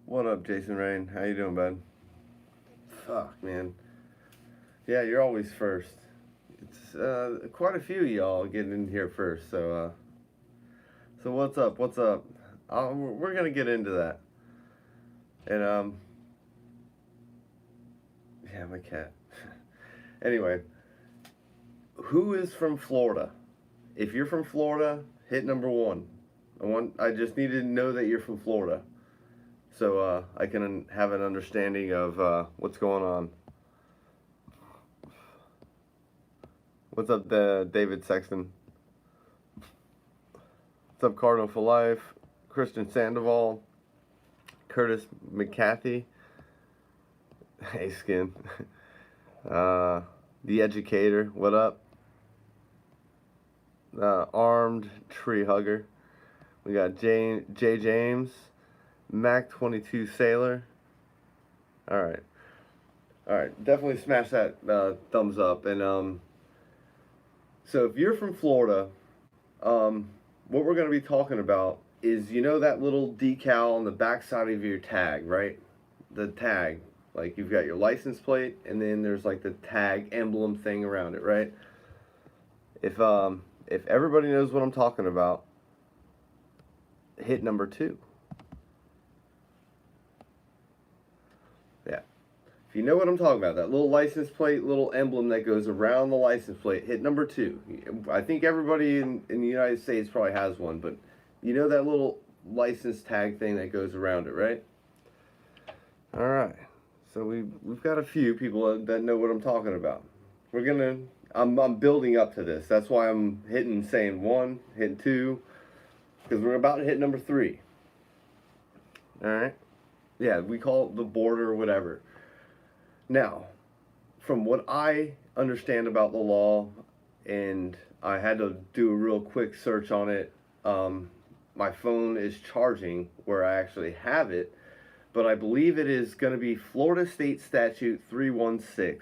What up, Jason Rain? How you doing, bud? Fuck, man. Yeah, you're always first. It's quite a few of y'all getting in here first. So what's up? What's up? We're gonna get into that. And yeah, my cat. Anyway, who is from Florida? If you're from Florida, hit number one. I just need to know that you're from Florida, so I can have an understanding of what's going on. What's up, David Sexton? What's up, Cardinal for Life? Christian Sandoval, Curtis McCarthy. Hey, Skin. The Educator. What up? Armed Tree Hugger. We got J James, Mac 22 Sailor. All right. All right. Definitely smash that thumbs up. And so if you're from Florida, what we're going to be talking about is, you know, that little decal on the back side of your tag, right? The tag, like you've got your license plate, and then there's like the tag emblem thing around it, right? If everybody knows what I'm talking about, hit number 2. Yeah. If you know what I'm talking about, that little license plate, little emblem that goes around the license plate, hit number 2. I think everybody in the United States probably has one, but you know that little license tag thing that goes around it, right? All right. So we've got a few people that know what I'm talking about. I'm building up to this. That's why I'm saying 1, hitting 2, because we're about to hit number 3. All right. Yeah, we call it the border or whatever. Now, from what I understand about the law, and I had to do a real quick search on it, my phone is charging where I actually have it, but I believe it is going to be Florida State Statute 316.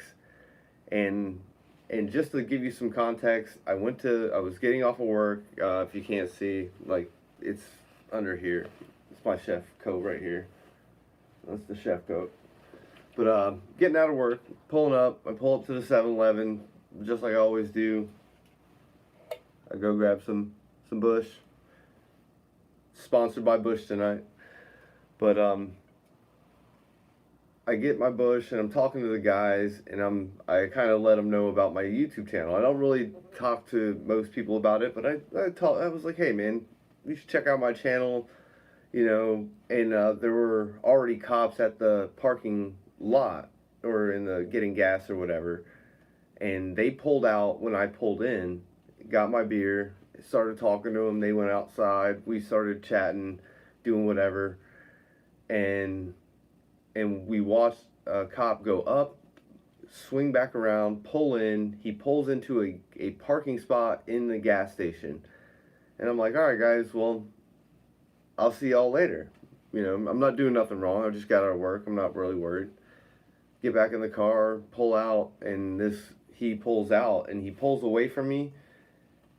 And just to give you some context, I was getting off of work. If you can't see, like, it's under here. It's my chef coat right here. That's the chef coat. But getting out of work, pulling up. I pull up to the 7-Eleven, just like I always do. I go grab some Bush. Sponsored by Bush tonight. But I get my Bush and I'm talking to the guys, and I kind of let them know about my YouTube channel. I don't really talk to most people about it, but I was like, hey man, you should check out my channel, you know. And there were already cops at the parking lot or in the getting gas or whatever, and they pulled out when I pulled in, got my beer, started talking to them. They went outside, we started chatting, doing whatever, and we watched a cop go up, swing back around, pull in. He pulls into a parking spot in the gas station. And I'm like, all right, guys, well, I'll see y'all later. You know, I'm not doing nothing wrong. I just got out of work. I'm not really worried. Get back in the car, pull out, and he pulls out, and he pulls away from me.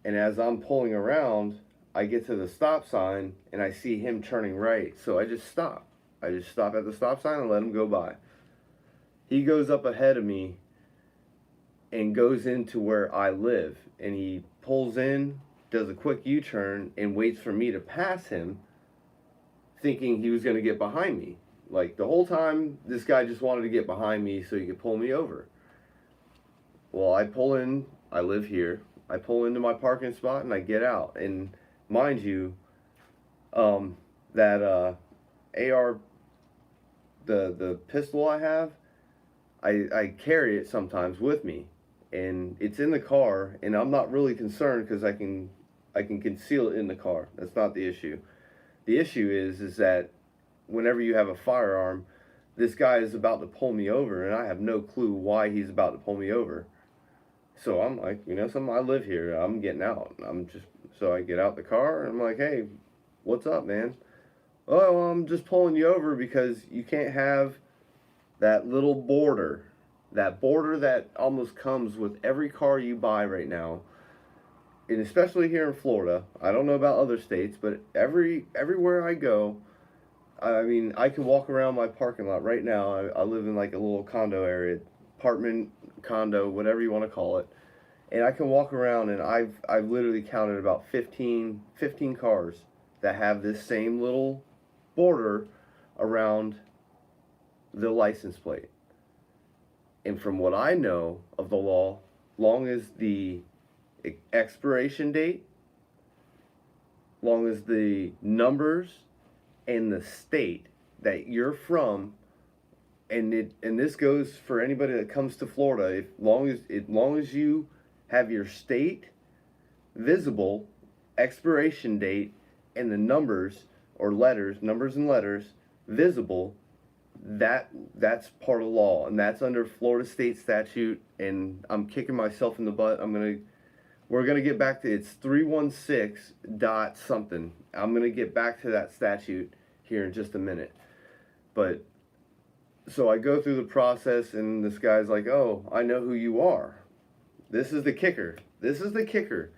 And as I'm pulling around, I get to the stop sign, and I see him turning right. So I just stop. I just stop at the stop sign and let him go by. He goes up ahead of me and goes into where I live. And he pulls in, does a quick U-turn, and waits for me to pass him, thinking he was going to get behind me. Like, the whole time, this guy just wanted to get behind me so he could pull me over. Well, I pull in, I live here. I pull into my parking spot and I get out. And mind you, that AR, the pistol I have, I carry it sometimes with me, and it's in the car, and I'm not really concerned because I can conceal it in the car. That's not the issue. The issue is that whenever you have a firearm, this guy is about to pull me over, and I have no clue why he's about to pull me over. So I'm like, you know, I live here. I'm getting out. So I get out the car, and I'm like, hey, what's up, man? Oh, I'm just pulling you over because you can't have that little border. That border that almost comes with every car you buy right now. And especially here in Florida. I don't know about other states, but everywhere I go, I mean, I can walk around my parking lot right now. I live in like a little condo area, apartment, condo, whatever you want to call it. And I can walk around and I've literally counted about 15 cars that have this same little border around the license plate. And from what I know of the law, long as the expiration date, long as the numbers and the state that you're from, and this goes for anybody that comes to Florida, long as you have your state visible, expiration date, and the numbers or numbers and letters visible, that's part of law, and that's under Florida state statute. And I'm kicking myself in the butt. We're gonna get back to, it's 316 dot something. I'm gonna get back to that statute here in just a minute. But so I go through the process, and this guy's like, "Oh, I know who you are." This is the kicker. This is the kicker.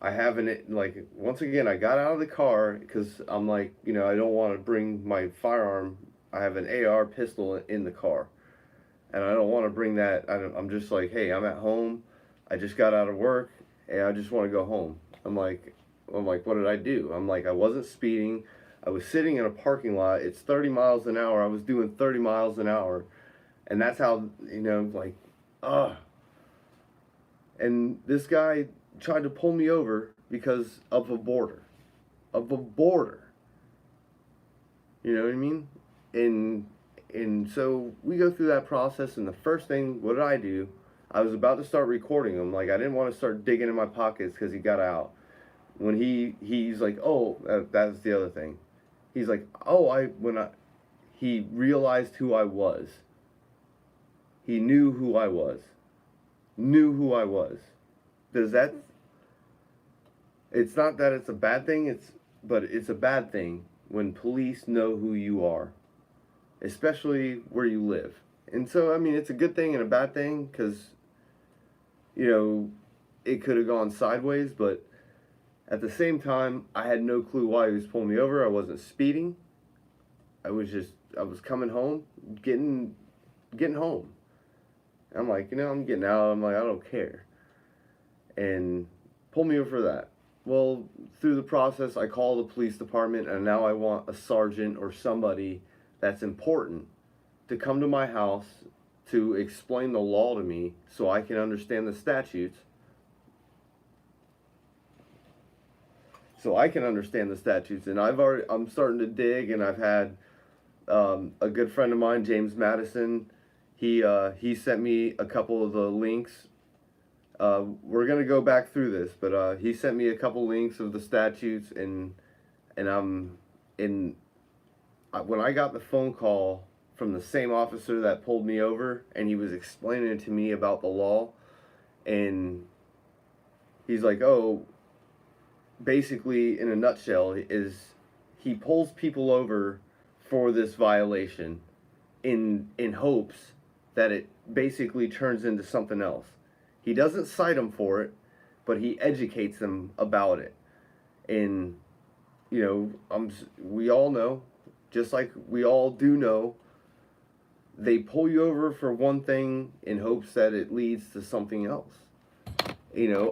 I haven't, like, once again, I got out of the car because I'm like, I don't want to bring my firearm. I have an AR pistol in the car, and I don't want to bring that. I'm just like, hey, I'm at home. I just got out of work, and I just want to go home. I'm like, what did I do? I'm like, I wasn't speeding. I was sitting in a parking lot. It's 30 miles an hour. I was doing 30 miles an hour, and that's how, like, and this guy tried to pull me over because of a border. Of a border. You know what I mean? And so we go through that process, and the first thing, what did I do? I was about to start recording him. Like, I didn't want to start digging in my pockets because he got out. When he's like, oh, that's the other thing. He's like, oh, he realized who I was. He knew who I was. Knew who I was. It's not that it's a bad thing, but it's a bad thing when police know who you are, especially where you live. And so, I mean, it's a good thing and a bad thing because, it could have gone sideways, but at the same time, I had no clue why he was pulling me over. I wasn't speeding. I was coming home, getting home. I'm like, I'm getting out. I'm like, I don't care. And pull me over for that. Well, through the process, I call the police department, and now I want a sergeant or somebody that's important to come to my house to explain the law to me so I can understand the statutes. And I'm starting to dig, and I've had a good friend of mine, James Madison. He sent me a couple of the links. We're gonna go back through this, but he sent me a couple links of the statutes, and when I got the phone call from the same officer that pulled me over, and he was explaining to me about the law, and he's like, oh, basically, in a nutshell, is he pulls people over for this violation in hopes that it basically turns into something else. He doesn't cite them for it, but he educates them about it. And, we all know, just like we all do know, they pull you over for one thing in hopes that it leads to something else.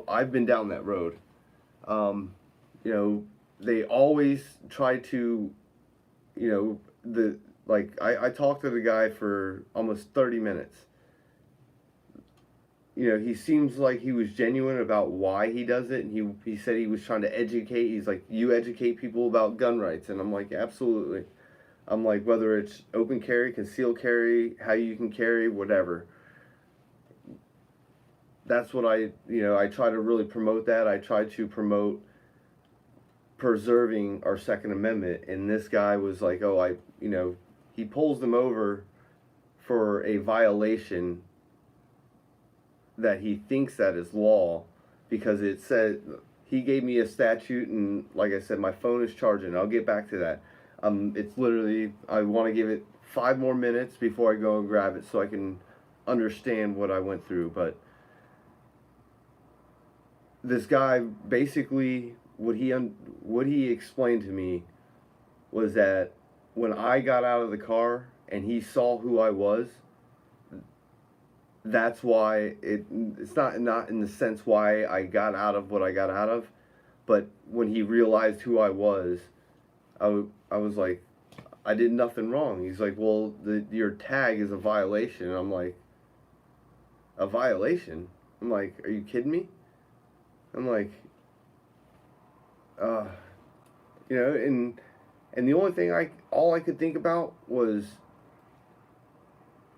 I've been down that road. They always try to, I talked to the guy for almost 30 minutes. He seems like he was genuine about why he does it, and he said he was trying to educate. He's like, you educate people about gun rights, and I'm like, absolutely. I'm like, whether it's open carry, concealed carry, how you can carry, whatever. That's what I try to really promote that. I try to promote preserving our Second Amendment, and this guy was like, oh, he pulls them over for a violation that he thinks that is law, because it said, he gave me a statute, and like I said, my phone is charging. I'll get back to that. It's literally, I want to give it 5 more minutes before I go and grab it so I can understand what I went through. But this guy, basically, what he explained to me was that when I got out of the car and he saw who I was, that's why it's not in the sense why I got out of what I got out of, but when he realized who I was, I was like, I did nothing wrong. He's like, well, your tag is a violation. And I'm like, a violation? I'm like, are you kidding me? I'm like, uh, and the only thing all I could think about was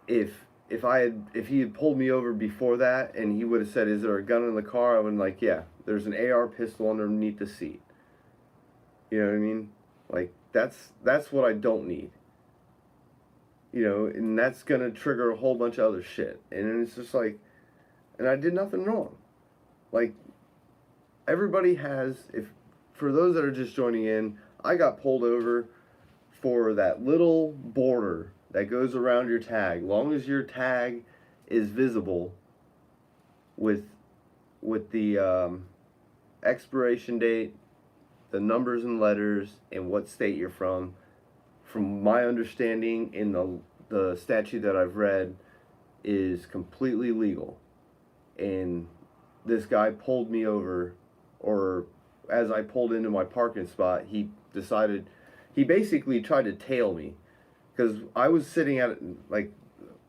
if he had pulled me over before that and he would have said, is there a gun in the car? I would have been like, yeah, there's an AR pistol underneath the seat. You know what I mean? Like, that's what I don't need. And that's gonna trigger a whole bunch of other shit. And it's just like, and I did nothing wrong. Like, everybody has, for those that are just joining in, I got pulled over for that little border that goes around your tag. Long as your tag is visible with the expiration date, the numbers and letters, and what state you're from my understanding in the statute that I've read, is completely legal. And this guy pulled me over, or as I pulled into my parking spot, he basically tried to tail me, because I was sitting at, like,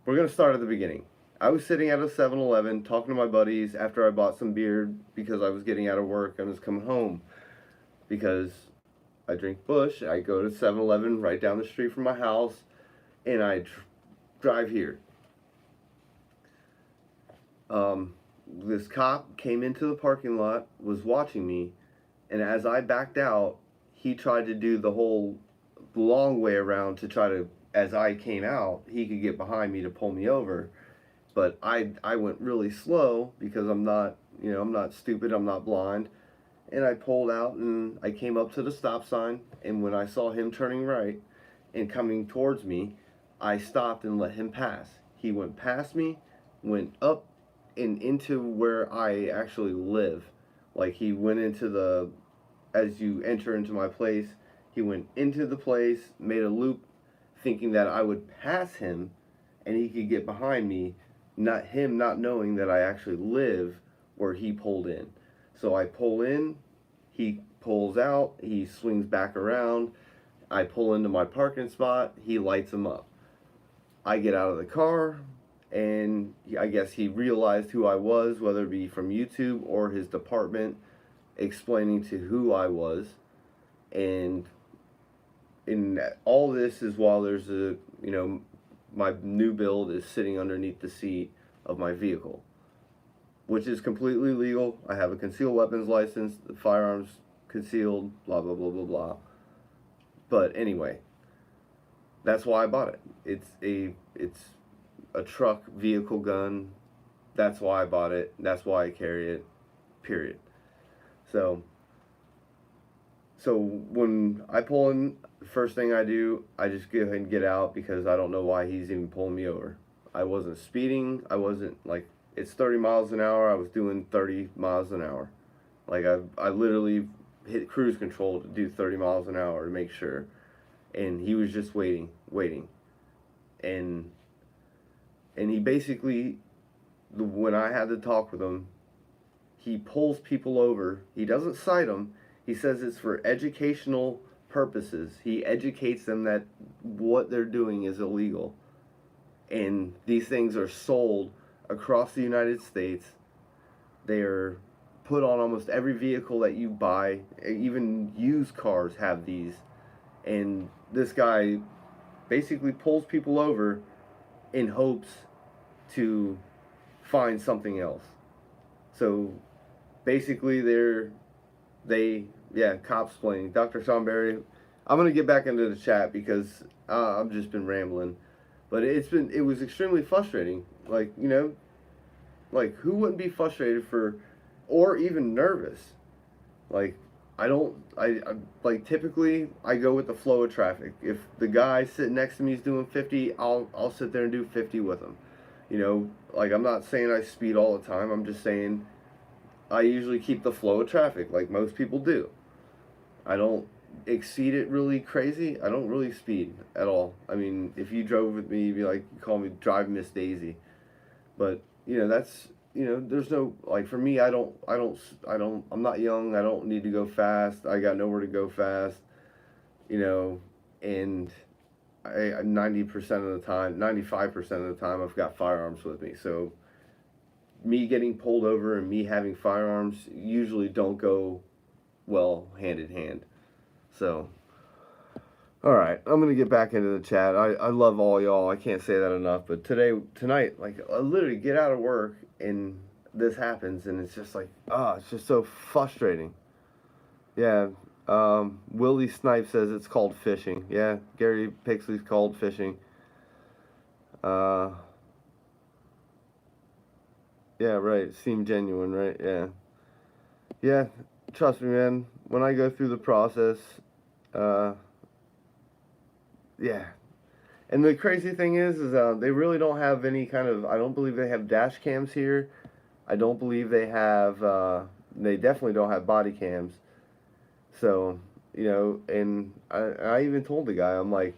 we're going to start at the beginning. I was sitting at a 7-Eleven talking to my buddies after I bought some beer because I was getting out of work and was coming home, because I drink Busch. I go to 7-Eleven right down the street from my house, and I drive here. This cop came into the parking lot, was watching me, and as I backed out, he tried to do the whole long way around to try to, as I came out, he could get behind me to pull me over. But I went really slow because I'm not stupid, I'm not blind. And I pulled out and I came up to the stop sign, and when I saw him turning right and coming towards me, I stopped and let him pass. He went past me, went up and into where I actually live. Like, he went into as you enter into my place, he went into the place, made a loop, thinking that I would pass him and he could get behind me, not knowing that I actually live where he pulled in. So I pull in, he pulls out, he swings back around, I pull into my parking spot, he lights him up. I get out of the car, and I guess he realized who I was, whether it be from YouTube or his department, explaining to who I was. And in all this is while there's my new build is sitting underneath the seat of my vehicle, which is completely legal. I have a concealed weapons license, the firearms concealed, blah, blah, blah, blah, blah. But anyway, that's why I bought it. It's a truck vehicle gun. That's why I bought it. That's why I carry it, period. So when I pull in, the first thing I do, I just go ahead and get out, because I don't know why he's even pulling me over. I wasn't speeding. I wasn't, like, it's 30 miles an hour. I was doing 30 miles an hour. Like, I literally hit cruise control to do 30 miles an hour to make sure. And he was just waiting. And he basically, when I had to talk with him, he pulls people over. He doesn't cite them. He says it's for educational purposes. He educates them that what they're doing is illegal. And these things are sold across the United States. They are put on almost every vehicle that you buy. Even used cars have these. And this guy basically pulls people over in hopes to find something else. So basically cops playing. Dr. Sean Berry, I'm going to get back into the chat because I've just been rambling. But it was extremely frustrating. Like, like, who wouldn't be frustrated or even nervous? Like, I like, typically I go with the flow of traffic. If the guy sitting next to me is doing 50, I'll sit there and do 50 with him. Like, I'm not saying I speed all the time. I'm just saying I usually keep the flow of traffic like most people do. I don't exceed it really crazy. I don't really speed at all. I mean, if you drove with me, you'd be like, you call me Drive Miss Daisy. But that's there's no, like, for me. I'm not young. I don't need to go fast. I got nowhere to go fast. And 90% of the time, 95% of the time, I've got firearms with me. So me getting pulled over and me having firearms usually don't go well hand in hand. So, all right, I'm gonna get back into the chat. I love all y'all. I can't say that enough. But tonight, like, I literally get out of work and this happens, and it's just like, it's just so frustrating. Yeah. Willie Snipe says it's called fishing. Yeah, Gary Pixley's called fishing. Yeah, right. Seem genuine, right? Yeah. Yeah, trust me, man. When I go through the process, yeah. And the crazy thing is they really don't have any kind of. I don't believe they have dash cams here. I don't believe they have. They definitely don't have body cams. So, and I even told the guy, I'm like,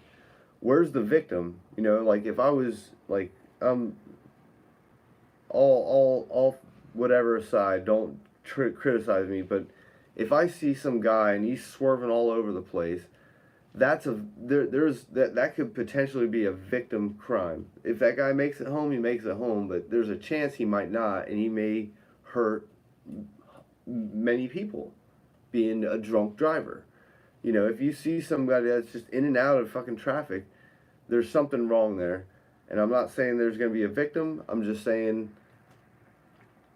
where's the victim? Like, if I was like, all whatever aside, don't criticize me, but if I see some guy and he's swerving all over the place, that could potentially be a victim crime. If that guy makes it home, he makes it home, but there's a chance he might not, and he may hurt many people being a drunk driver. If you see somebody that's just in and out of fucking traffic, there's something wrong there. And I'm not saying there's going to be a victim. I'm just saying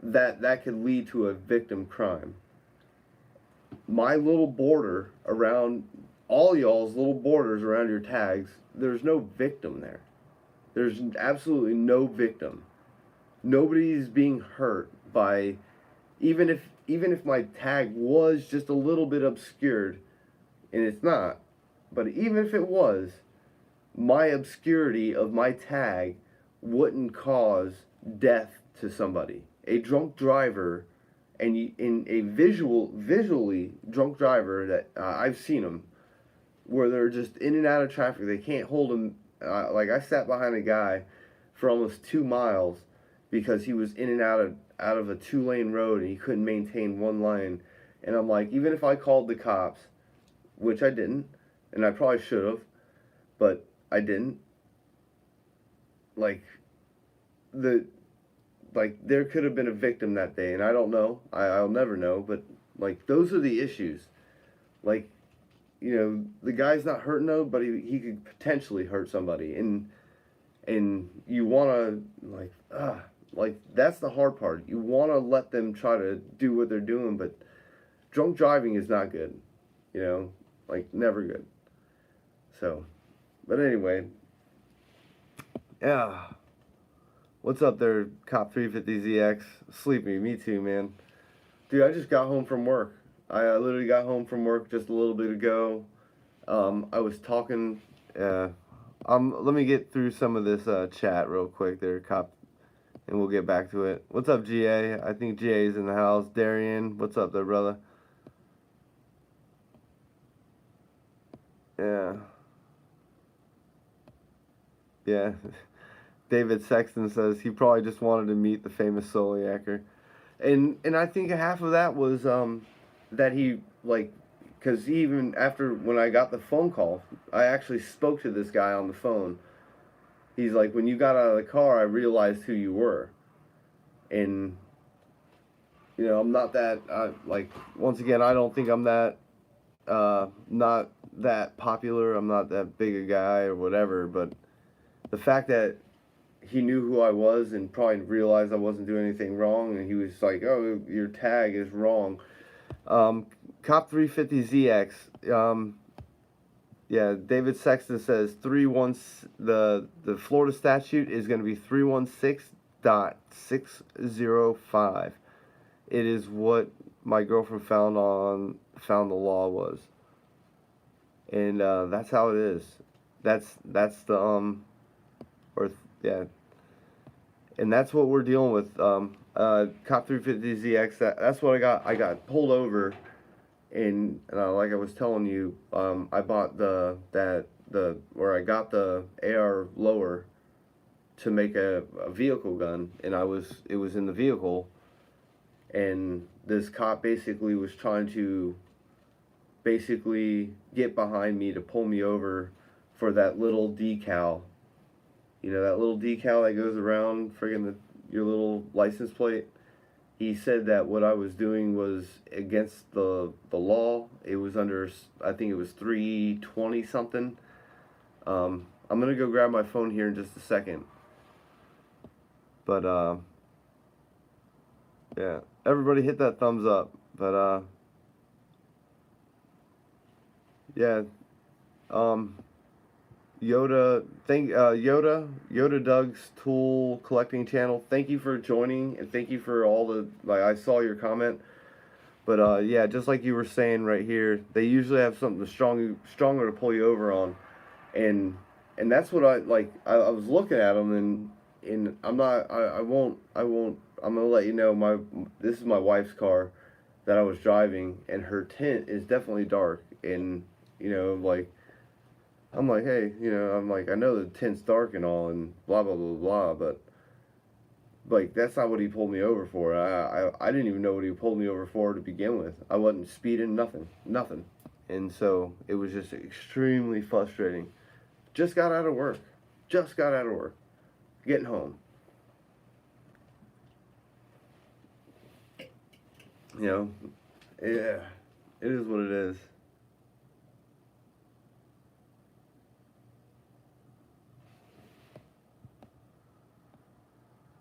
that could lead to a victim crime. My little border around, all y'all's little borders around your tags, there's no victim there. There's absolutely no victim. Nobody's being hurt by, even if my tag was just a little bit obscured, and it's not, but even if it was, my obscurity of my tag wouldn't cause death to somebody. A drunk driver, and in a visually drunk driver that I've seen them, where they're just in and out of traffic, they can't hold them. Like, I sat behind a guy for almost 2 miles because he was in and out of a 2-lane road and he couldn't maintain one lane. And I'm like, even if I called the cops, which I didn't, and I probably should have, but I didn't. Like, there could have been a victim that day, and I don't know. I'll never know. But, like, those are the issues. Like, the guy's not hurting nobody. He could potentially hurt somebody, and you want to, like, that's the hard part. You want to let them try to do what they're doing, but drunk driving is not good. Like, never good. So, but anyway, yeah. What's up there, Cop 350ZX? Sleepy, me too, man. Dude, I just got home from work. I literally got home from work just a little bit ago. I was talking. Let me get through some of this chat real quick there, Cop, and we'll get back to it. What's up, GA? I think GA's in the house. Darian, what's up there, brother? Yeah. Yeah. David Sexton says he probably just wanted to meet the famous Soliaker. And I think half of that was that he, like, because even after, when I got the phone call, I actually spoke to this guy on the phone. He's like, when you got out of the car, I realized who you were. And, I'm not that, like, once again, I don't think I'm that, not that popular. I'm not that big a guy or whatever, but the fact that he knew who I was and probably realized I wasn't doing anything wrong, and he was like, oh, your tag is wrong. Cop 350ZX, yeah, David Sexton says the Florida statute is going to be 316.605. It is what my girlfriend found the law was. And that's how it is. That's the or yeah. And that's what we're dealing with. Cop 350ZX. That's what I got. I got pulled over, and like I was telling you, I bought I got the AR lower to make a vehicle gun, and it was in the vehicle, and this cop basically was trying to basically get behind me to pull me over for that little decal. You know, that little decal that goes around friggin' your little license plate. He said that what I was doing was against the law. It was under, I think it was 320 something. I'm gonna go grab my phone here in just a second. But yeah, everybody hit that thumbs up. But yeah, Yoda Doug's Tool Collecting Channel. Thank you for joining, and thank you for all the, like, I saw your comment. But yeah, just like you were saying right here, they usually have something stronger to pull you over on, and that's what I like. I was looking at them, and I'm not. I won't. I'm gonna let you know, this is my wife's car that I was driving, and her tint is definitely dark, and you know, like, I'm like, hey, you know, I'm like, I know the tint's dark and all, and blah blah blah blah, but like, that's not what he pulled me over for. I didn't even know what he pulled me over for to begin with. I wasn't speeding, nothing, and so it was just extremely frustrating. Just got out of work, getting home. You know, yeah, it is what it is.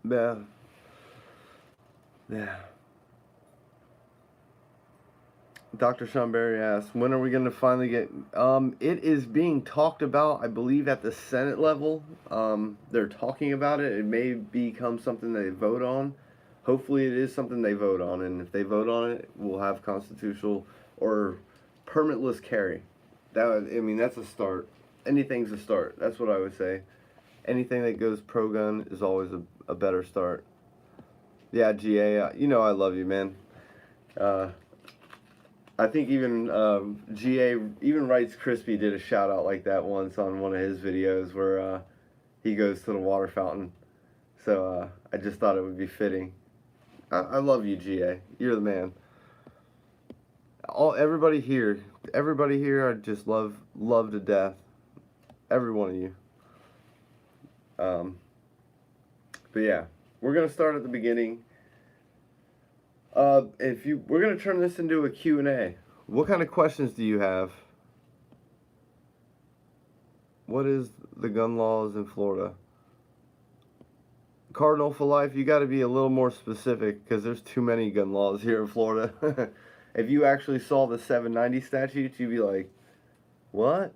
Yeah. Yeah. Dr. Sean asks, when are we going to finally get... it is being talked about, I believe, at the Senate level. They're talking about it. It may become something they vote on. Hopefully it is something they vote on, and if they vote on it, we'll have constitutional or permitless carry. I mean, that's a start. Anything's a start. That's what I would say. Anything that goes pro-gun is always a better start. Yeah, GA, you know I love you, man. I think even GA, even Rights Crispy did a shout out like that once on one of his videos where he goes to the water fountain. So I just thought it would be fitting. I love you, GA. You're the man. Everybody here, I just love to death. Every one of you. But yeah, we're gonna start at the beginning. We're gonna turn this into a Q&A. What kind of questions do you have? What is the gun laws in Florida? Cardinal for life, you got to be a little more specific because there's too many gun laws here in Florida. If you actually saw the 790 statutes, you'd be like, what?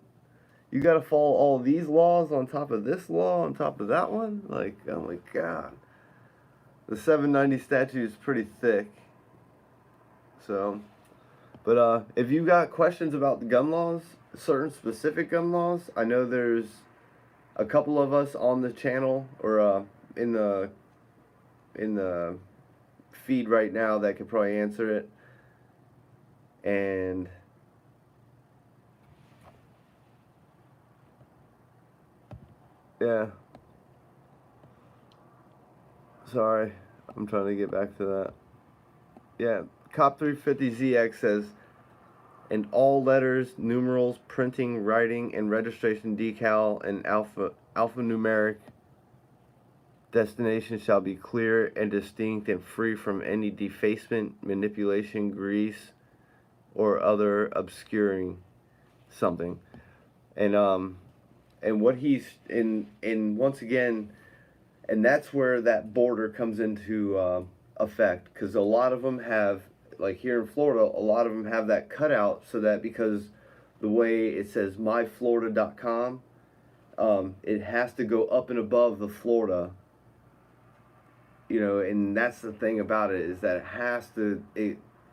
You got to follow all these laws on top of this law, on top of that one? Like, oh my God. The 790 statute is pretty thick. So, but if you got questions about the gun laws, certain specific gun laws, I know there's a couple of us on the channel or in the feed right now that could probably answer it. And yeah. Sorry, I'm trying to get back to that. Yeah, Cop 350ZX says, in all letters, numerals, printing, writing, and registration decal and alphanumeric destination shall be clear and distinct and free from any defacement, manipulation, grease, or other obscuring something. And what he's in once again, and that's where that border comes into effect, because a lot of them have, like here in Florida, a lot of them have that cutout so that because the way it says myflorida.com, it has to go up and above the Florida, you know, and that's the thing about it, is that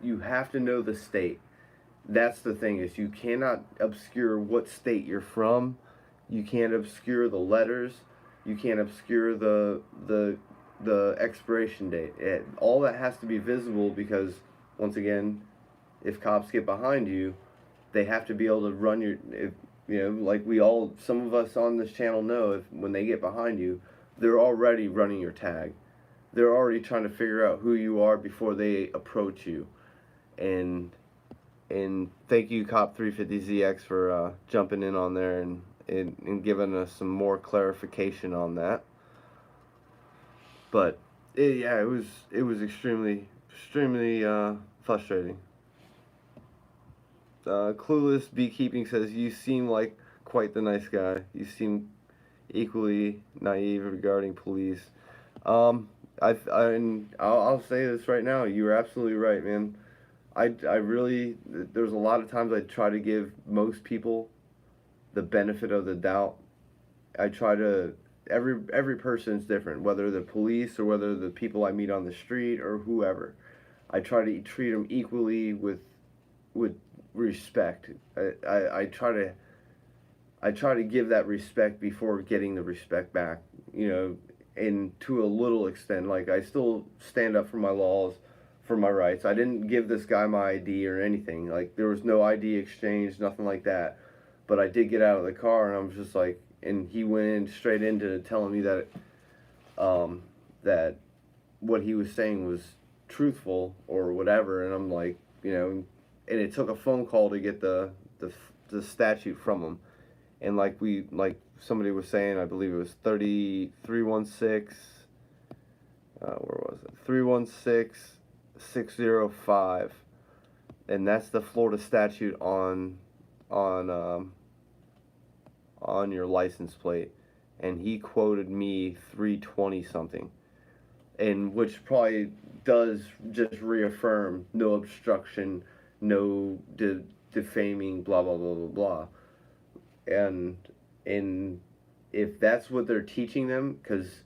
you have to know the state. That's the thing, is you cannot obscure what state you're from. You can't obscure the letters. You can't obscure the expiration date. All that has to be visible because, once again, if cops get behind you, they have to be able to run your, if, you know, like we all, some of us on this channel know, if when they get behind you, they're already running your tag. They're already trying to figure out who you are before they approach you. And thank you, Cop 350ZX, for jumping in on there and giving us some more clarification on that. But yeah, it was extremely frustrating. Clueless Beekeeping says, you seem like quite the nice guy. You seem equally naive regarding police. And I'll say this right now. You're absolutely right, man. I really, there's a lot of times I try to give most people the benefit of the doubt. I try to, every person's different, whether the police or whether the people I meet on the street or whoever. I try to treat them equally with respect. I try to give that respect before getting the respect back, you know, and to a little extent, like I still stand up for my laws, for my rights. I didn't give this guy my ID or anything. Like there was no ID exchange, nothing like that. But I did get out of the car and I was just like, and he went in straight into telling me that that what he was saying was truthful or whatever, and I'm like, you know, and it took a phone call to get the statute from him. And like somebody was saying, I believe it was 316, where was it? 316605, and that's the Florida statute on your license plate. And he quoted me 320 something, and which probably does just reaffirm no obstruction, no defaming, blah blah blah blah blah. And if that's what they're teaching them, because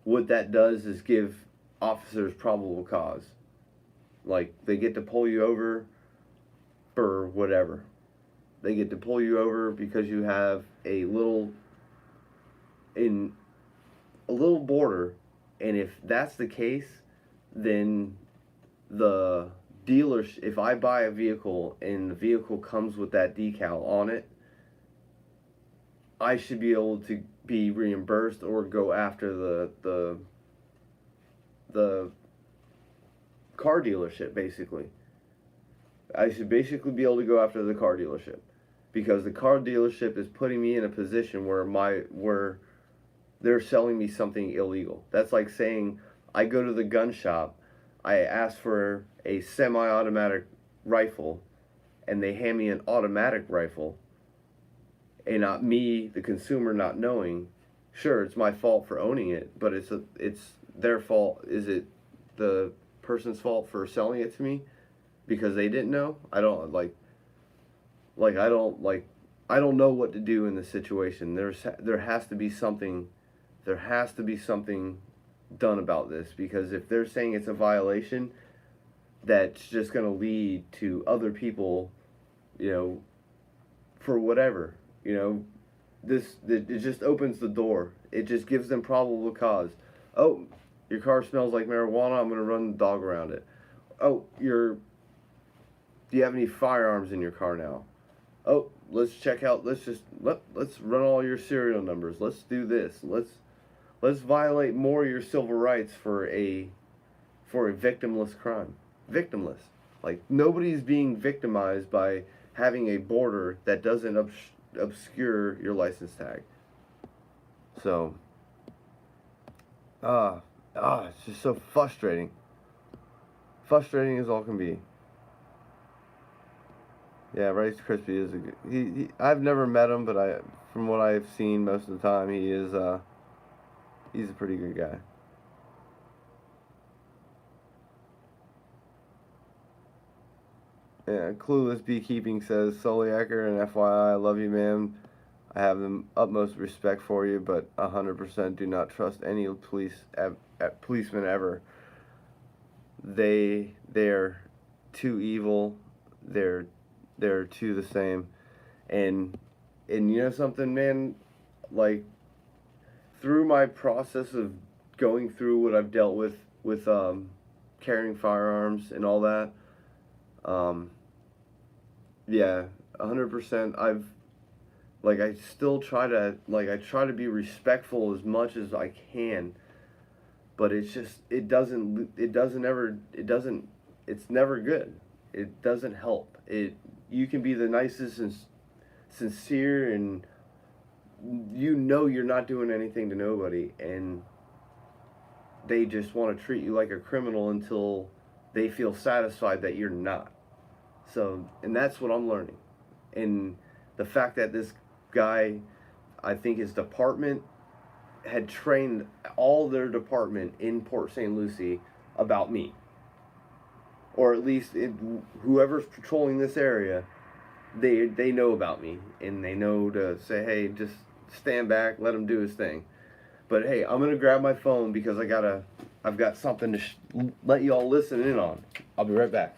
what that does is give officers probable cause. Like they get to pull you over for whatever. They get to pull you over because you have a little border, and if that's the case, then the dealer, if I buy a vehicle and the vehicle comes with that decal on it, I should be able to be reimbursed or go after the car dealership. Basically, I should basically be able to go after the car dealership, because the car dealership is putting me in a position where they're selling me something illegal. That's like saying I go to the gun shop, I ask for a semi-automatic rifle, and they hand me an automatic rifle, and not me, the consumer, not knowing. Sure, it's my fault for owning it, but it's their fault. Is it the person's fault for selling it to me because they didn't know? I don't know what to do in this situation. There has to be something done about this, because if they're saying it's a violation, that's just going to lead to other people, you know, for whatever, you know, it just opens the door. It just gives them probable cause. Oh, your car smells like marijuana, I'm going to run the dog around it. Oh, do you have any firearms in your car now? Oh, let's check out, let's run all your serial numbers. Let's do this. Let's violate more of your civil rights for a victimless crime. Victimless. Like, nobody's being victimized by having a border that doesn't obscure your license tag. So, it's just so frustrating. Frustrating as all can be. Yeah, Rice Krispie is a good. I've never met him, but from what I've seen most of the time, he's a pretty good guy. Yeah, Clueless Beekeeping says, Soliaker, and FYI, I love you, man. I have the utmost respect for you, but 100% do not trust any policeman ever. They're too evil. They're two the same. And you know something, man? Like, through my process of going through what I've dealt with carrying firearms and all that, Yeah, 100%. I still try to, I try to be respectful as much as I can, but it's just, it's never good. It doesn't help. You can be the nicest and sincere, and you're not doing anything to nobody, and they just want to treat you like a criminal until they feel satisfied that you're not. So, and that's what I'm learning. And the fact that this guy, I think his department had trained all their department in Port St. Lucie about me, or at least whoever's patrolling this area, they know about me, and they know to say, hey, just stand back, let him do his thing. But hey, I'm gonna grab my phone because I've got something to let you all listen in on. I'll be right back.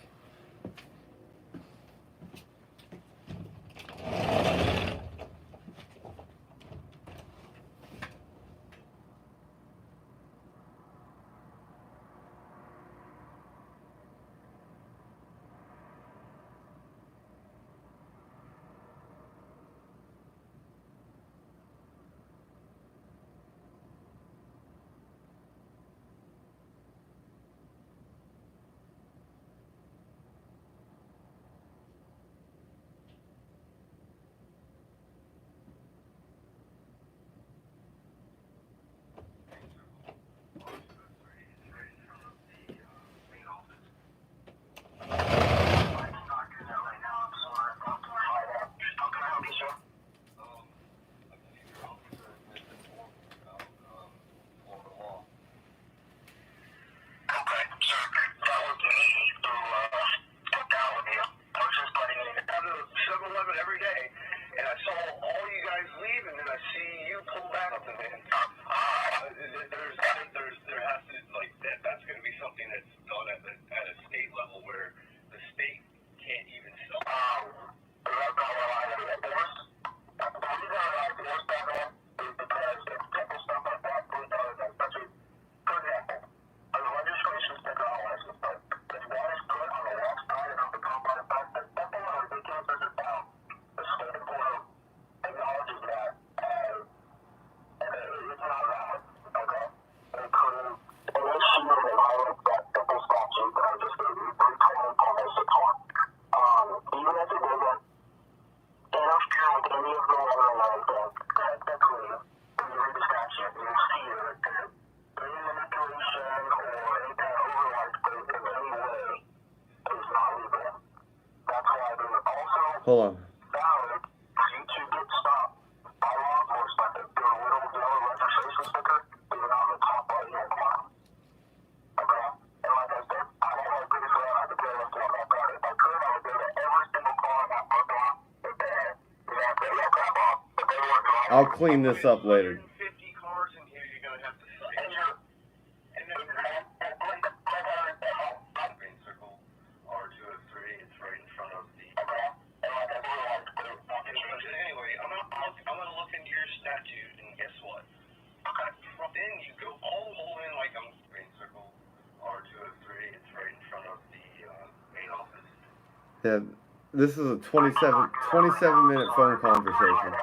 Hold on. I'll clean this up later. Yeah, this is a 27-minute phone conversation.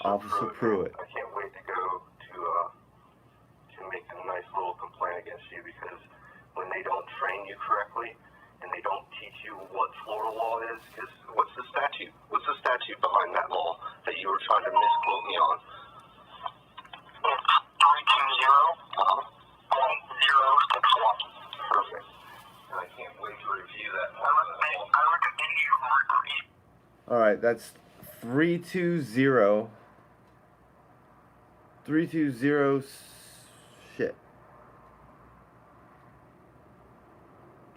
Officer Pruitt. I can't wait to go to make a nice little complaint against you, because when they don't train you correctly and they don't teach you what Florida law is, because what's the statute? What's the statute behind that law that you were trying to misquote me on? It's 320.061. Perfect. And I can't wait to review that. I recommend you read. All right, that's 320. 320 shit.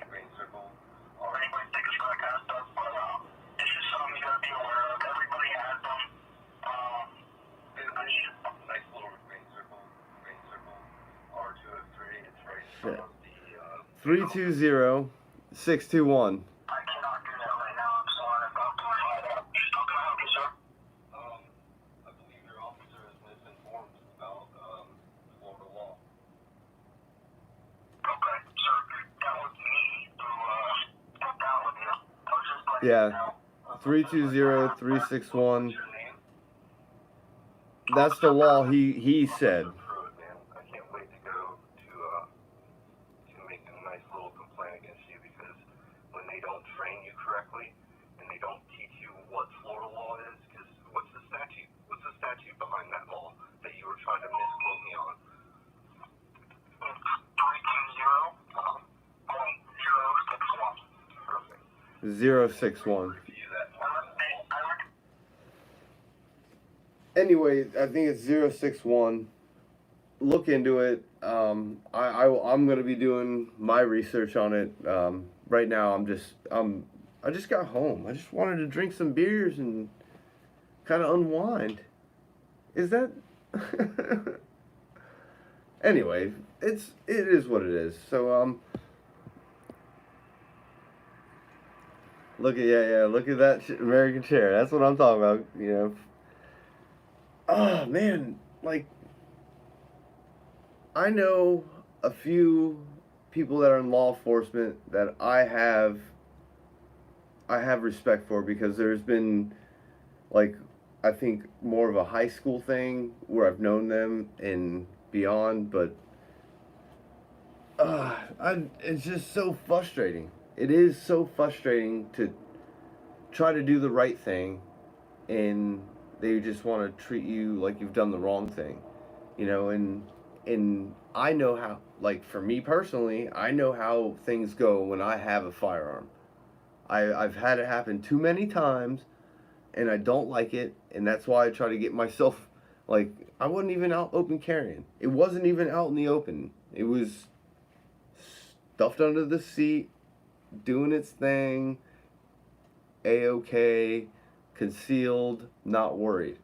Green circle. Or anybody take a shot kind of stuff, but this is something you gotta be aware of. Everybody has them. I need a nice little green circle. R203. It's right in front of the 320-621. I cannot do that right now. I'm sorry. I'm about to find out. How can I help you, sir? I believe your officer is misinformed about Florida law. Okay, sir. That was me who got down with you. I was just letting you Yeah, know. 320-361. What's your name? That's the law he said. Through it, man. I can't wait to go to make a nice little complaint against you because when they don't train you correctly and they don't teach you what Florida law is, because what's the statute? What's the statute behind that law that you were trying to misquote me on? 320.061. Perfect. 061. Review that. Anyway, I think it's 061. Look into it. I'm gonna be doing my research on it. Right now, I just got home. I just wanted to drink some beers and kind of unwind. Is that? Anyway, it is what it is. So look at that American chair. That's what I'm talking about. You know. Oh man, like I know a few people that are in law enforcement that I have respect for because there's been like I think more of a high school thing where I've known them and beyond, but it's just so frustrating. It is so frustrating to try to do the right thing and they just want to treat you like you've done the wrong thing, you know. And I know how, like for me personally, I know how things go when I have a firearm. I've had it happen too many times, and I don't like it, and that's why I try to get myself like I wasn't even out open carrying. It wasn't even out in the open. It was stuffed under the seat, doing its thing, a-okay, concealed, not worried,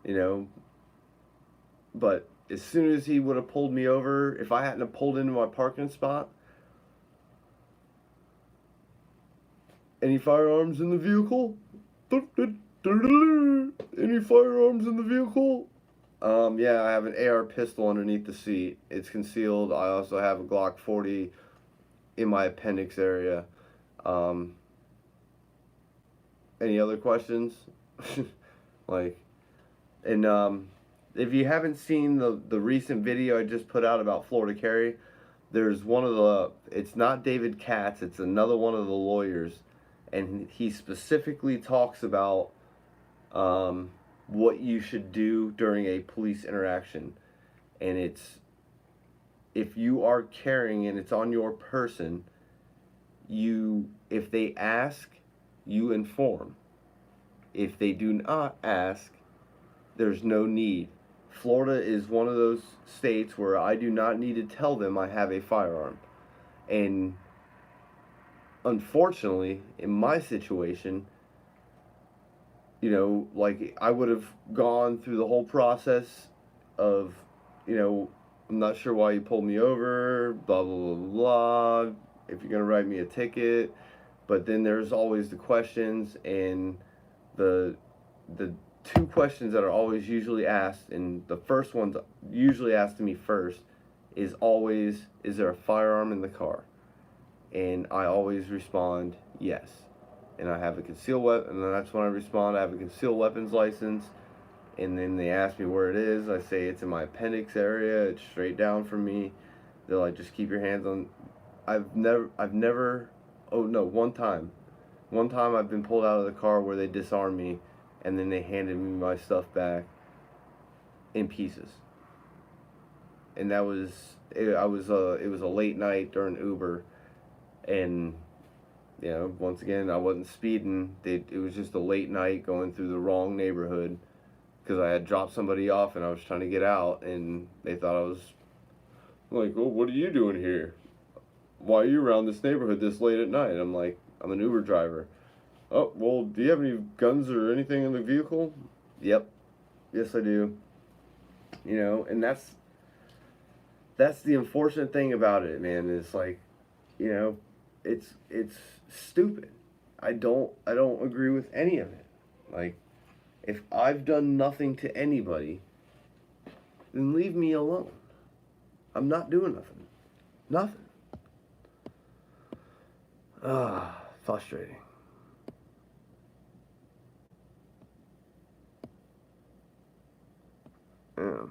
you know. But as soon as he would have pulled me over, if I hadn't have pulled into my parking spot, any firearms in the vehicle? Any firearms in the vehicle? Yeah, I have an AR pistol underneath the seat. It's concealed. I also have a Glock 40 in my appendix area. Any other questions? Like, and if you haven't seen the recent video I just put out about Florida Carry, there's one of the, it's not David Katz, it's another one of the lawyers, and he specifically talks about what you should do during a police interaction. And it's, if you are carrying and it's on your person, if they ask, you inform. If they do not ask, there's no need. Florida is one of those states where I do not need to tell them I have a firearm. And unfortunately, in my situation, you know, like I would have gone through the whole process of, you know, I'm not sure why you pulled me over, blah, blah, blah, blah, if you're going to write me a ticket. But then there's always the questions, and the two questions that are always usually asked, and the first one's usually asked to me first, is always, is there a firearm in the car? And I always respond, yes. And I have a concealed weapon, and that's when I respond, I have a concealed weapons license. And then they ask me where it is. I say it's in my appendix area. It's straight down from me. They're like, just keep your hands on. I've never. Oh no, one time I've been pulled out of the car where they disarmed me, and then they handed me my stuff back in pieces. And that was it. It was a late night during Uber, and you know, once again, I wasn't speeding. It was just a late night going through the wrong neighborhood because I had dropped somebody off and I was trying to get out, and they thought I was like, "Oh, what are you doing here? Why are you around this neighborhood this late at night?" I'm like, "I'm an Uber driver." "Oh, well, do you have any guns or anything in the vehicle?" "Yep. Yes, I do." You know, and that's the unfortunate thing about it, man, is like You know, it's stupid. I don't agree with any of it. Like, if I've done nothing to anybody, then leave me alone. I'm not doing nothing. Nothing. Ah, frustrating. Yeah.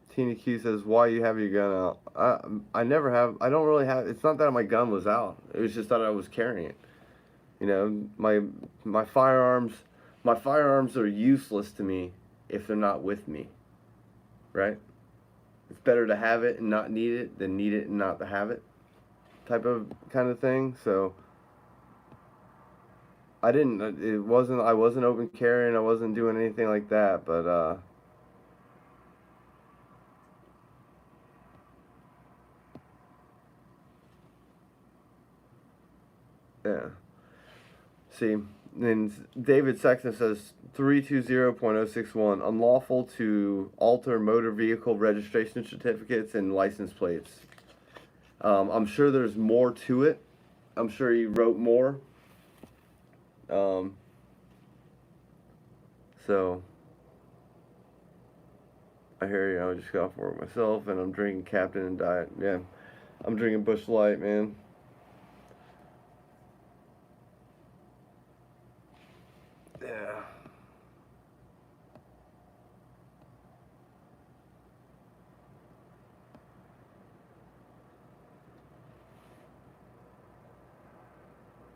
Tina Q says, "Why you have your gun out?" I never have. I don't really have. It's not that my gun was out. It was just that I was carrying it. You know, my firearms, my firearms are useless to me if they're not with me. Right? It's better to have it and not need it than need it and not to have it. Type of kind of thing. So I didn't. It wasn't. I wasn't open carrying. I wasn't doing anything like that. But yeah. See, then David Sexton says 320.061 unlawful to alter motor vehicle registration certificates and license plates. I'm sure there's more to it. I'm sure he wrote more. So I hear you. I just got off work myself, and I'm drinking Captain and Diet. Yeah, I'm drinking Busch Light, man. Yeah.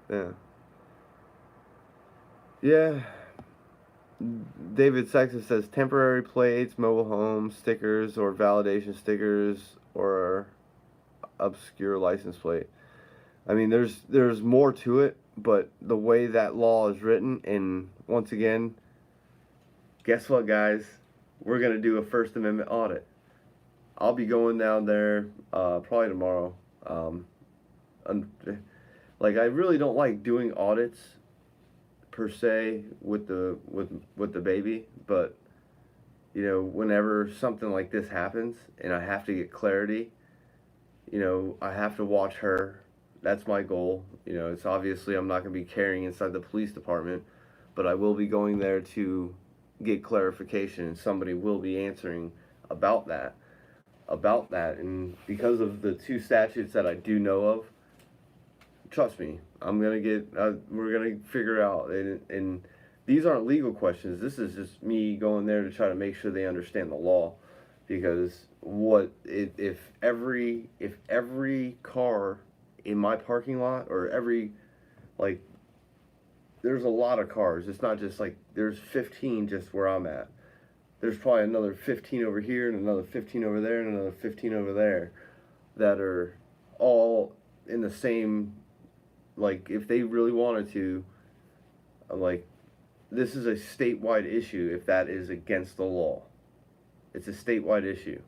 Yeah. Yeah. David Sexton says temporary plates, mobile homes, stickers, or validation stickers, or obscure license plate. I mean, there's more to it, but the way that law is written, and once again, guess what, guys? We're gonna do a First Amendment audit. I'll be going down there probably tomorrow. Um, like, I really don't like doing audits per se with the baby, but you know, whenever something like this happens and I have to get clarity, you know, I have to watch her. That's my goal. You know, it's obviously I'm not going to be carrying inside the police department, but I will be going there to get clarification, and somebody will be answering about that. And because of the two statutes that I do know of, trust me, I'm gonna get. We're gonna figure it out, and these aren't legal questions. This is just me going there to try to make sure they understand the law, because if every car in my parking lot, or every, like, there's a lot of cars. It's not just like there's 15 just where I'm at. There's probably another 15 over here, and another 15 over there, and another 15 over there, that are all in the same, like, if they really wanted to, like, this is a statewide issue if that is against the law. It's a statewide issue,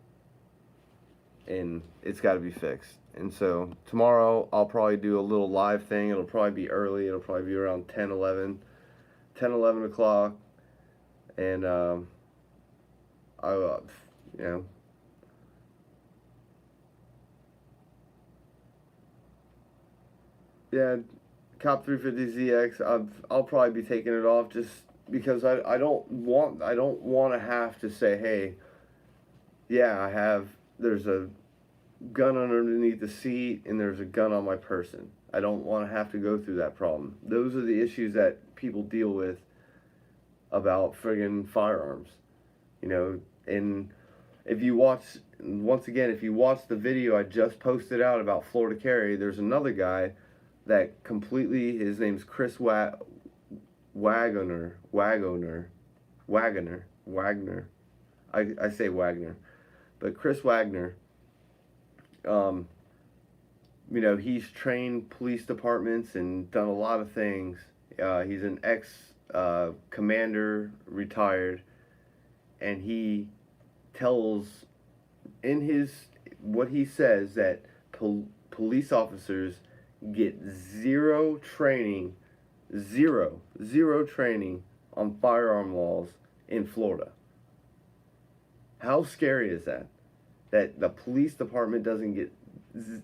and it's got to be fixed. And so tomorrow I'll probably do a little live thing. It'll probably be early. It'll probably be around 10, 11 o'clock, and I you know, yeah, Cop 350ZX. I'll probably be taking it off, just because I don't want to have to say, hey, yeah, there's a gun underneath the seat and there's a gun on my person. I don't want to have to go through that problem. Those are the issues that people deal with about friggin' firearms, you know. And if you watch, once again, if you watch the video I just posted out about Florida Carry, there's another guy that completely, his name's Chris Wagoner. I say Wagner, but Chris Wagner. You know, he's trained police departments and done a lot of things. He's an ex commander, retired, and he tells in his what he says that police officers get zero training on firearm laws in Florida. How scary is that? that the police department doesn't get.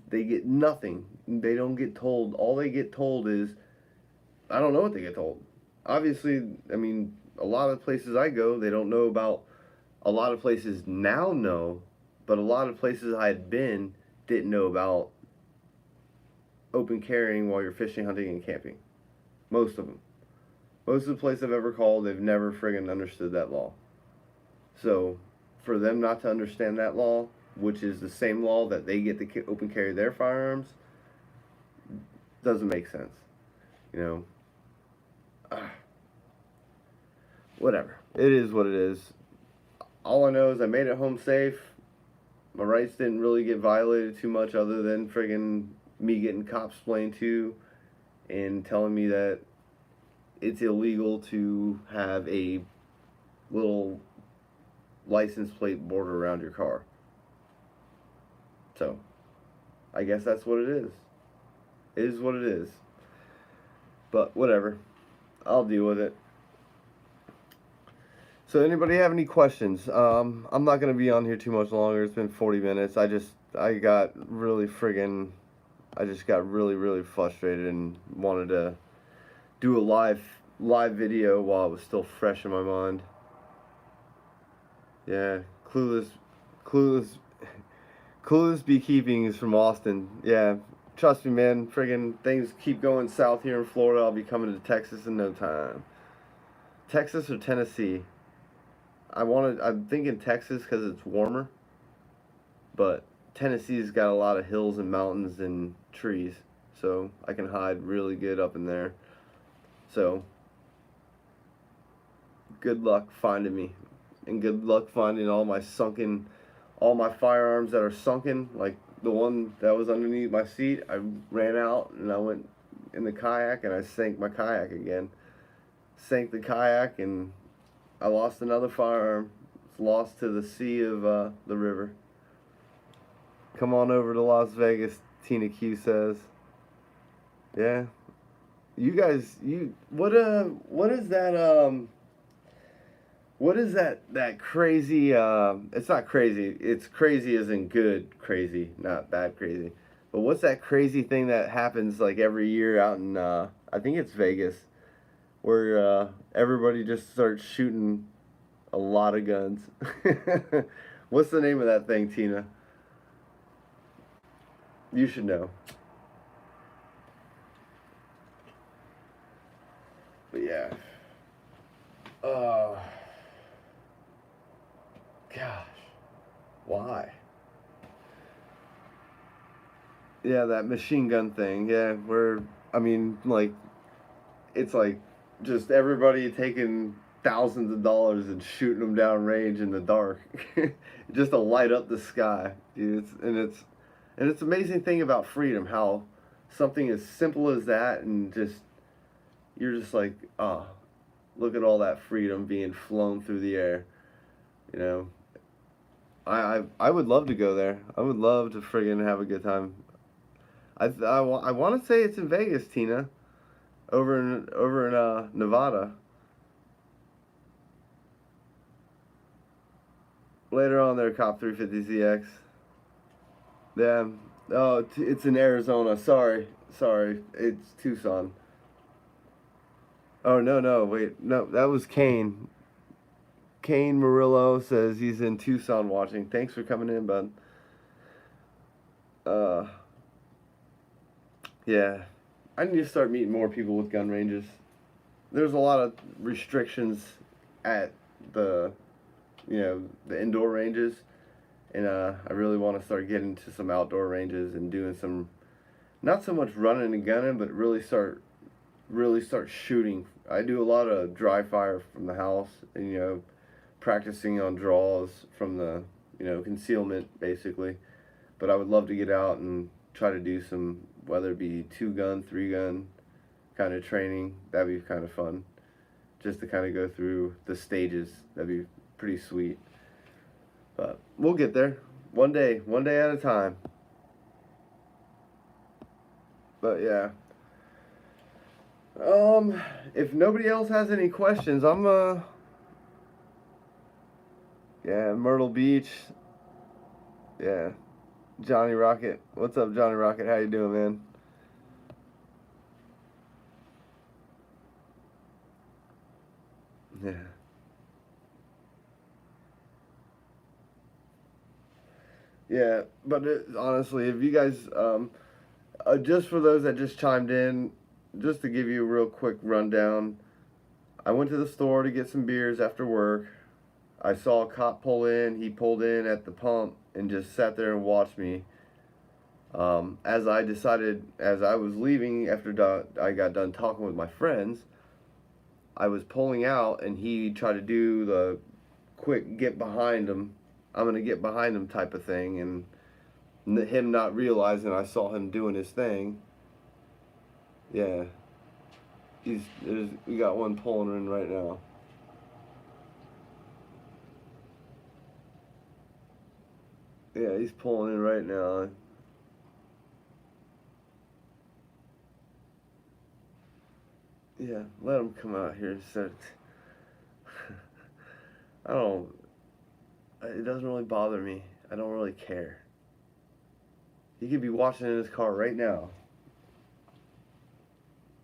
They get nothing. They don't get told. All they get told is, I don't know what they get told. Obviously, I mean, a lot of places I go, they don't know about. A lot of places now know, but a lot of places I had been didn't know about open carrying while you're fishing, hunting, and camping. Most of them. Most of the places I've ever called, they've never friggin' understood that law. So, for them not to understand that law, which is the same law that they get to open carry their firearms, doesn't make sense. You know? Whatever. It is what it is. All I know is I made it home safe. My rights didn't really get violated too much other than friggin' me getting cops explained to and telling me that it's illegal to have a little license plate border around your car. So, I guess that's what it is. It is what it is. But whatever. I'll deal with it. So anybody have any questions? I'm not going to be on here too much longer. It's been 40 minutes. I got really really frustrated and wanted to do a live video while it was still fresh in my mind. Yeah, Clueless Beekeeping is from Austin. Yeah, trust me, man. Friggin' things keep going south here in Florida. I'll be coming to Texas in no time. Texas or Tennessee? I'm thinking Texas because it's warmer, but Tennessee's got a lot of hills and mountains and trees, so I can hide really good up in there. So, good luck finding me, and good luck finding all my firearms that are sunken, like the one that was underneath my seat. I ran out and I went in the kayak and I sank my kayak again. Sank the kayak and I lost another firearm. It's lost to the sea of the river. Come on over to Las Vegas, Tina Q says. Yeah. You guys, what is that crazy, it's not crazy, it's crazy as in good crazy, not bad crazy. But what's that crazy thing that happens like every year out in, I think it's Vegas, where everybody just starts shooting a lot of guns? What's the name of that thing, Tina? You should know. But yeah. Gosh. Why? Yeah, that machine gun thing. Yeah, it's like just everybody taking thousands of dollars and shooting them down range in the dark, just to light up the sky, dude. It's an amazing thing about freedom, how something as simple as that, and you're just like, look at all that freedom being flown through the air, you know. I would love to go there. I would love to friggin' have a good time. I want to say it's in Vegas, Tina. Over in Nevada. Later on there, Cop 350ZX. Yeah. Oh, it's in Arizona. Sorry. It's Tucson. Oh, no, wait. No, that was Kane. Kane Murillo says he's in Tucson watching. Thanks for coming in, bud. Yeah. I need to start meeting more people with gun ranges. There's a lot of restrictions at the indoor ranges, and I really want to start getting to some outdoor ranges and doing some, not so much running and gunning, but really start shooting. I do a lot of dry fire from the house, and practicing on draws from the concealment basically. But I would love to get out and try to do some, whether it be 2-gun, 3-gun kind of training. That'd be kind of fun, just to kind of go through the stages. That'd be pretty sweet. But we'll get there one day at a time. But yeah, if nobody else has any questions, yeah, Myrtle Beach. Yeah. Johnny Rocket. What's up, Johnny Rocket? How you doing, man? Yeah. Yeah, but honestly, if you guys, just for those that just chimed in, just to give you a real quick rundown, I went to the store to get some beers after work. I saw a cop pull in. He pulled in at the pump and just sat there and watched me. As I was leaving after I got done talking with my friends, I was pulling out and he tried to do the quick get behind him. I'm going to get behind him type of thing. And him not realizing I saw him doing his thing. Yeah. We got one pulling in right now. Yeah, he's pulling in right now. Yeah, let him come out here. So I don't. It doesn't really bother me. I don't really care. He could be watching in his car right now.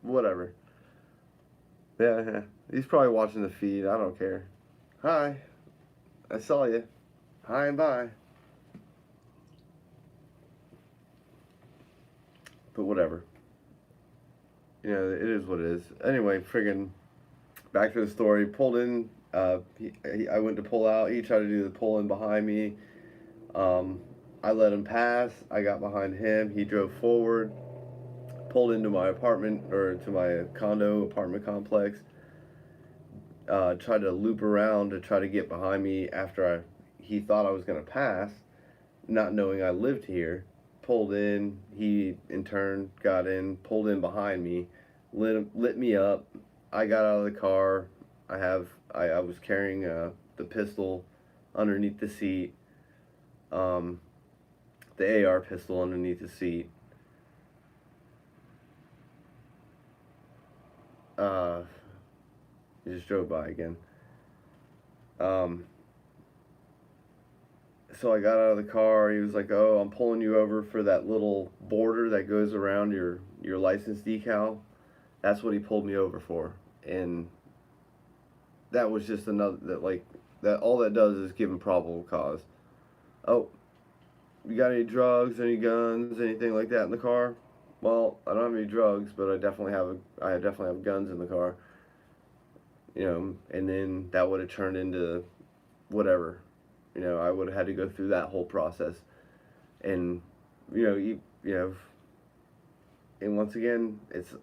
Whatever. Yeah, yeah. He's probably watching the feed. I don't care. Hi. I saw you. Hi and bye. But whatever. You know, it is what it is. Anyway, friggin' back to the story. Pulled in. I went to pull out. He tried to do the pull in behind me. I let him pass. I got behind him. He drove forward. Pulled into my apartment or to my condo apartment complex. Tried to loop around to try to get behind me after he thought I was gonna pass, not knowing I lived here. Pulled in. He in turn got in. Pulled in behind me. Lit me up. I got out of the car. I was carrying the pistol underneath the seat. The AR pistol underneath the seat. He just drove by again. So I got out of the car. He was like, "Oh, I'm pulling you over for that little border that goes around your license decal." That's what he pulled me over for, and that was just another that all that does is give him probable cause. Oh, you got any drugs, any guns, anything like that in the car? Well, I don't have any drugs, but I definitely have guns in the car. You know, and then that would have turned into whatever. You know, I would have had to go through that whole process, and you know, and once again, it's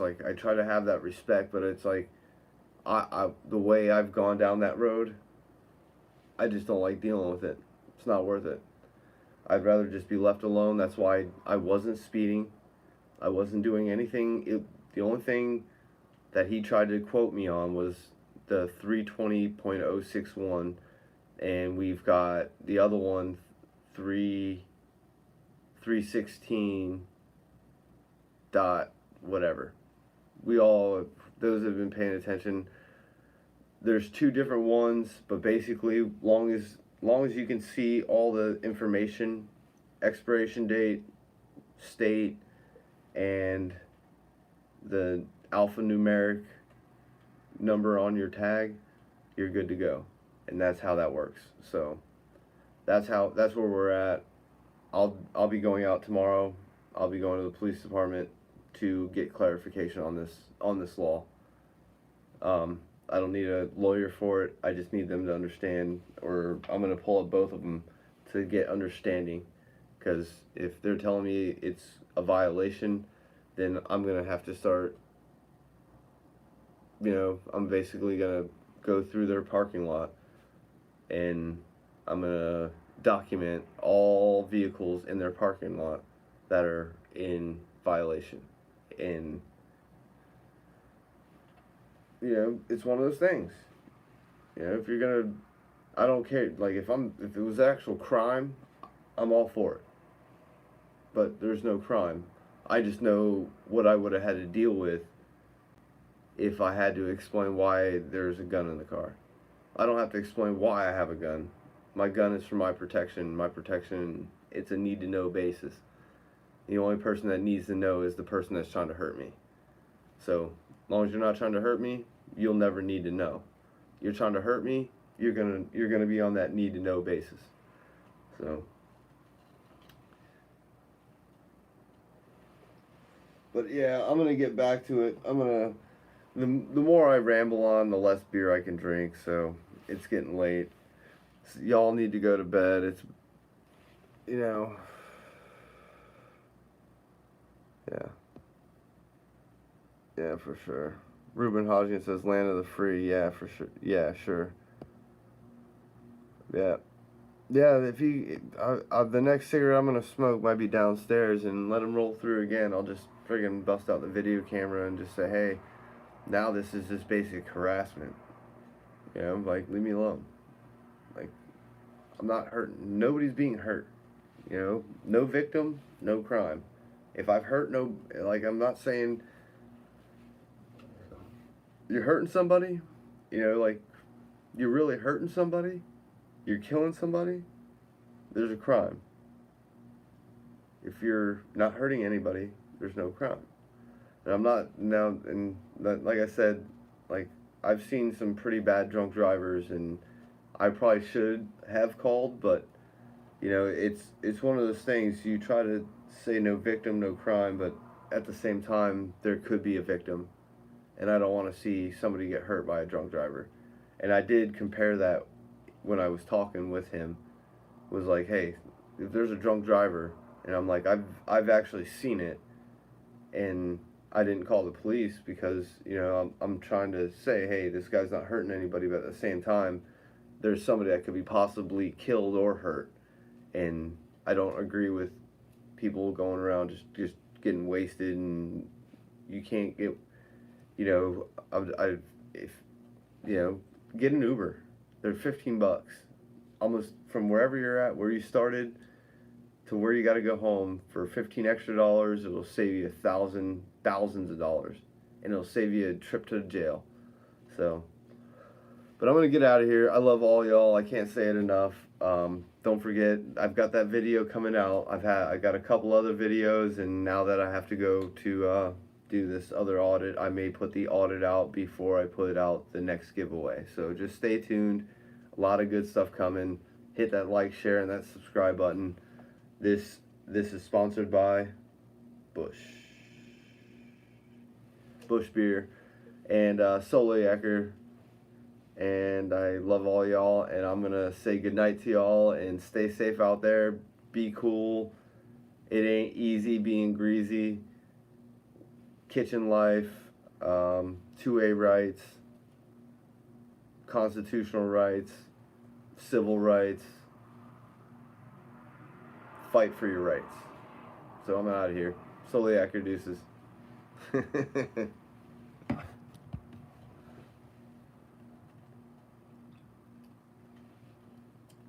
like I try to have that respect, but it's like the way I've gone down that road, I just don't like dealing with it. It's not worth it. I'd rather just be left alone. That's why I wasn't speeding. I wasn't doing anything. The only thing that he tried to quote me on was the 320.061, and we've got the other one, 316 dot whatever. Those have been paying attention. There's two different ones, but basically, long as you can see all the information, expiration date, state, and the alphanumeric number on your tag, you're good to go. And that's how that works. So that's where we're at. I'll be going out tomorrow. I'll be going to the police department to get clarification on this law. I don't need a lawyer for it. I just need them to understand, or I'm going to pull up both of them to get understanding. Because if they're telling me it's a violation, then I'm going to have to start, I'm basically going to go through their parking lot, and I'm going to document all vehicles in their parking lot that are in violation. And it's one of those things. If you're gonna, I don't care. Like if it was actual crime, I'm all for it. But there's no crime. I just know what I would have had to deal with if I had to explain why there's a gun in the car. I don't have to explain why I have a gun. My gun is for my protection. My protection, it's a need to know basis. The only person that needs to know is the person that's trying to hurt me. So, as long as you're not trying to hurt me, you'll never need to know. You're trying to hurt me, you're gonna be on that need to know basis. So, but yeah, I'm gonna get back to it. The more I ramble on, the less beer I can drink. So it's getting late. So y'all need to go to bed. It's, you know, yeah, yeah, for sure. Ruben Hodgkin says, "Land of the free." Yeah, for sure. Yeah, sure. Yeah. Yeah, if the next cigarette I'm gonna smoke might be downstairs, and let him roll through again. I'll just friggin' bust out the video camera and just say, hey, now this is just basic harassment. You know, like, leave me alone. Like, I'm not hurting. Nobody's being hurt. You know, no victim, no crime. If I've hurt no, like, I'm not saying you're hurting somebody. You know, like, you're really hurting somebody. You're killing somebody. There's a crime. If you're not hurting anybody, there's no crime. And I'm not now, and like I said, like, I've seen some pretty bad drunk drivers, and I probably should have called, but you know, it's one of those things. You try to say no victim, no crime, but at the same time, there could be a victim, and I don't want to see somebody get hurt by a drunk driver. And I did compare that when I was talking with him. Was like, hey, if there's a drunk driver, and I'm like, I've actually seen it, and I didn't call the police because, you know, I'm trying to say, hey, this guy's not hurting anybody, but at the same time, there's somebody that could be possibly killed or hurt, and I don't agree with people going around just getting wasted, and you can't get, you know, if, you know, get an Uber. They're $15. Almost from wherever you're at, where you started, to where you got to go home for $15 extra. It'll save you thousands of dollars, and it'll save you a trip to jail. So, but I'm gonna get out of here. I love all y'all. I can't say it enough. Don't forget, I've got that video coming out. I got a couple other videos, and now that I have to go to do this other audit, I may put the audit out before I put out the next giveaway. So just stay tuned. A lot of good stuff coming. Hit that like, share, and that subscribe button. This is sponsored by Busch Beer and Soliaker. And I love all y'all, and I'm gonna say goodnight to y'all, and stay safe out there. Be cool. It ain't easy being greasy. Kitchen life, 2A rights, constitutional rights, civil rights. Fight for your rights. So I'm out of here. Soliaker deuces.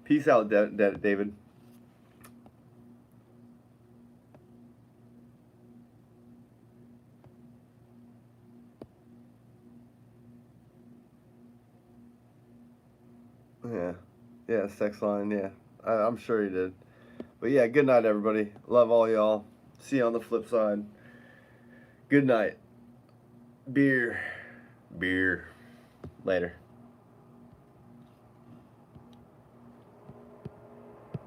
Peace out, David. Yeah, sex line, yeah. I'm sure he did. But yeah, good night, everybody. Love all y'all. See you on the flip side. Good night. Beer. Later.